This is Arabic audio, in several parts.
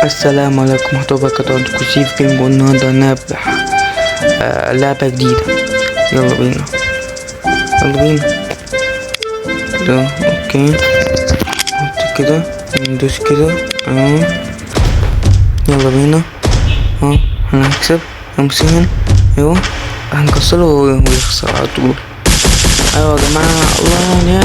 السلام عليكم ورحمة الله وبركاته. عندكم سيف جيم والنهاردة هنلعب لعبة جديدة. يلا بينا ده اوكي. نحط كده ندوس كده يلا بينا هنكسب 50. ايوه هنكسره ويخسر على طول. ايوه يا جماعة الله يا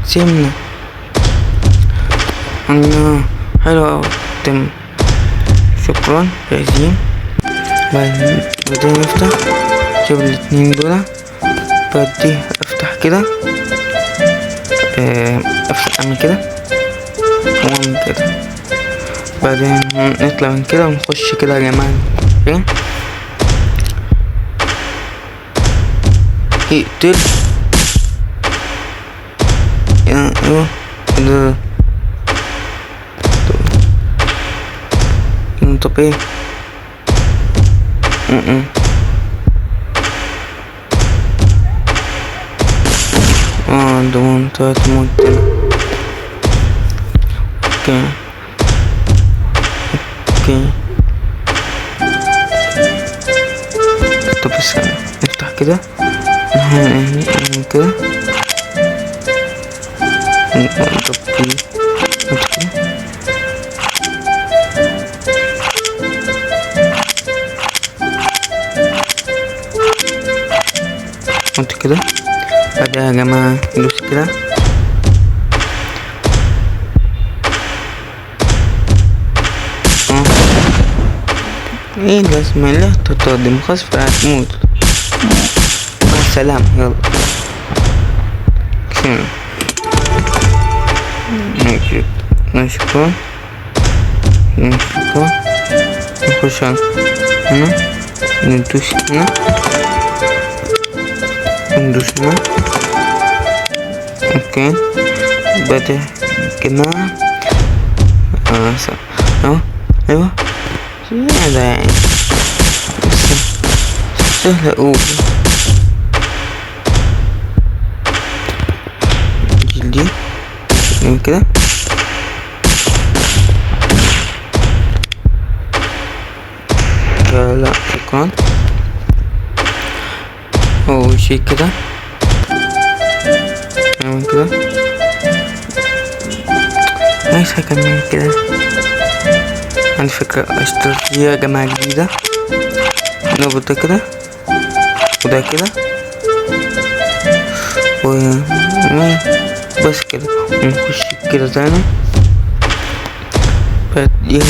سيبنا حلو اوي تم. شكرا جاهزين. بعدين نفتح شوف الاتنين دول. بعدين افتح كده افتح اعمل كده واعمل كده. بعدين نطلع من كده ونخش كده يا جماعة. اقتل ايوه كده. طب ايه ده منطقة موتنا. اوكي طب بس نفتح كده نعمل كده نحط كده. بعدها يا جماعة ندوس كده ايه لازم لا تقدم خلاص فهتموت. مع السلامة. يلا نشكر نخش هنا ندوس هنا ندوس هنا اوكي. بعد جماعة ايوه هذا يعني سهلة اوي جلدي من كده. لا شكرا. أول شي كده نعمل كده. عايز هكمل كده. عندي فكرة اشتري يا جماعة جديدة. نربط ده كده وده كده بس كده ونخش كده تاني. بعدين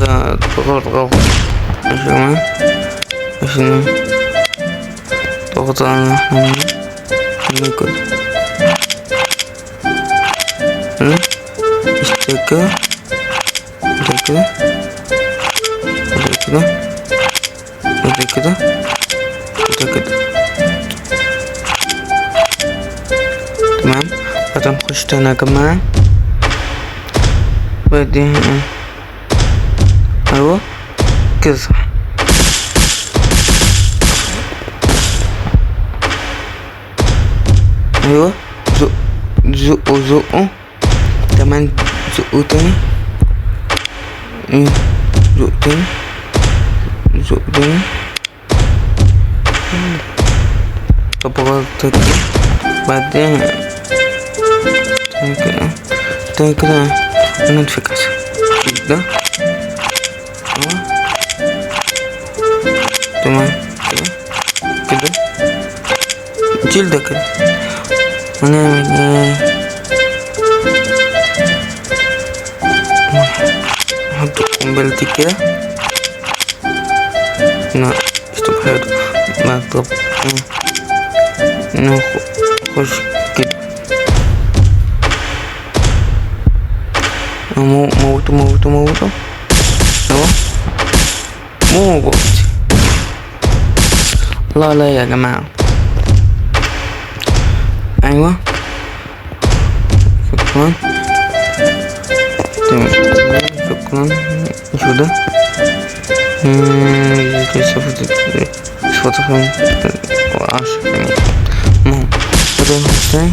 ده غلط عشان ضغط على احنا كده اشتكى كده تمام. بعد نخش تاني يا جماعة. بعدين ايوه كده صح. ايوه زقه كمان زقه تاني زق تاني طب غلط. بعدين تاني كده ننفك ده تمام كده نشيل ده كده ونعمل نحط قنبلتي كده اشطب حلو. طب نخش كده موتو اهو موت. لا يا جماعة ايوه شكرا شكرا. شو ده صفر 10 المهم بدأ نحط تاني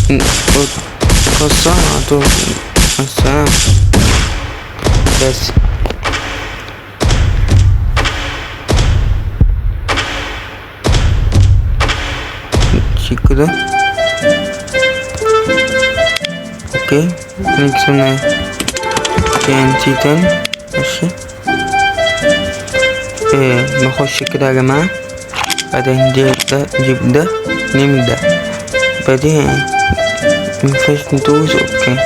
قصة على طول. السلام بس. شي كده. اوكي نكسبنا TNT تاني. ماشي نخش كده يا جماعة. بعدين نجيب ده نعمل ده. بعدين مينفعش ندوس. اوكي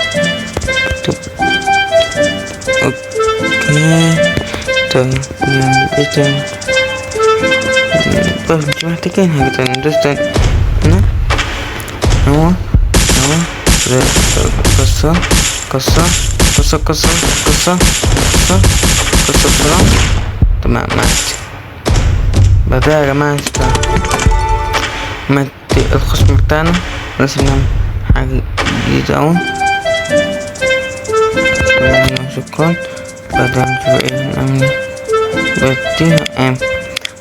طيب نعمل ايه تاني؟ بس مش محتاجين حاجة تانية. ندوس تاني هنا اهو قصة بسرعة. تمام مات. بعدها يا جماعة مات الخصم بتاعنا. لازم نعمل حاجة جديدة اهو. شكرا. بعدين نشوف ايه نعمل.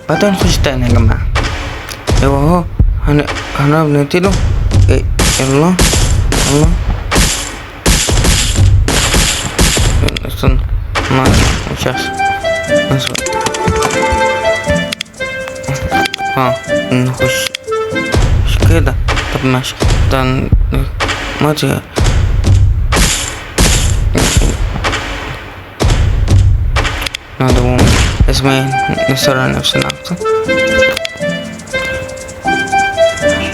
بعدين نخش تاني يا جماعة. ايوه اهو هنقعد نقتله. يلا استنى ما مش احسن نخش مش كده. طب ماشي ما تجي نادو اسمه نسرع نفسنا اكتر.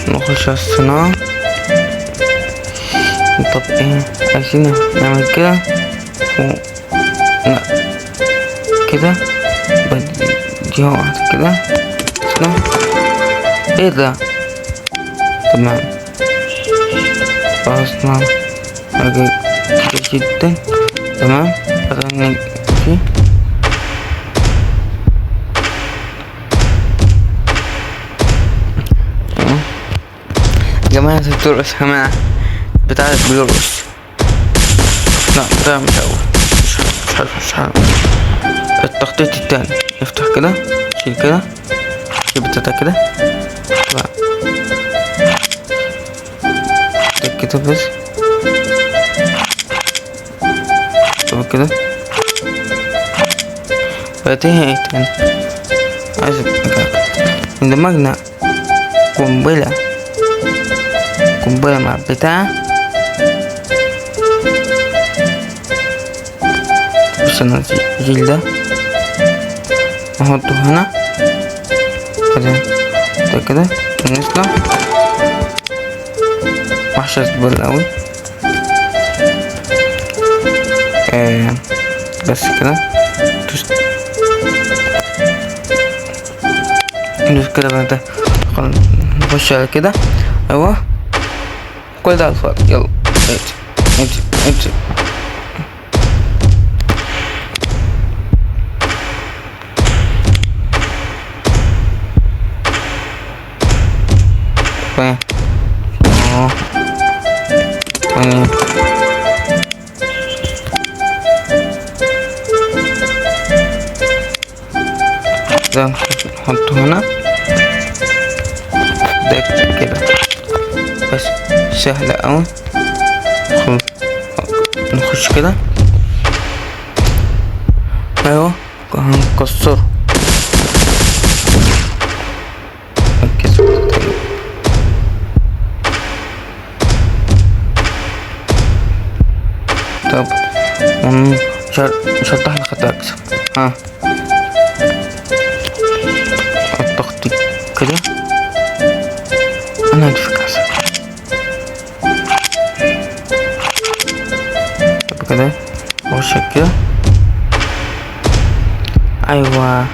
نخش الصناعة. طب ايه عايزين نعمل كده لا كده. بدي واحدة كده. ايه ده؟ تمام خلصنا حاجة كتير جدا. تمام بعدين نجي جماعة الترقص يا جماعة. بتاعك بيرقص. لا ده مش أول. مش حلو. التخطيط التاني افتح كده. شيل كده. شيل بتاعتك كده. كده بس. طب كده بعدين ايه تاني؟ عايز ندمجنا قنبلة مع بتاع. بس انا الجيل ده نحطه هنا كده نطلع. وحشة زبالة اوي. بس كده ندوس كده. بعد نخش على كده. ايوه كل ده على الفاضي. يلا انت ده نحطه هنا. ده كده بس سهلة اوي. نخش كده. ايوه هنكسره. طب شرطح الخطأ اكسب. التخطيط كده. انا عندي فكرة احسن. طب كده اخش كده. ايوه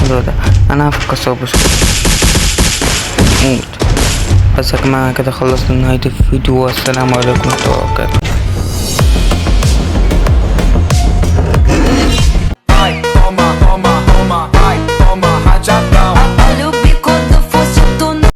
حلو ده. انا هفكر صوب بس يا جماعة كده خلصنا نهاية الفيديو. والسلام عليكم ورحمة الله وبركاته.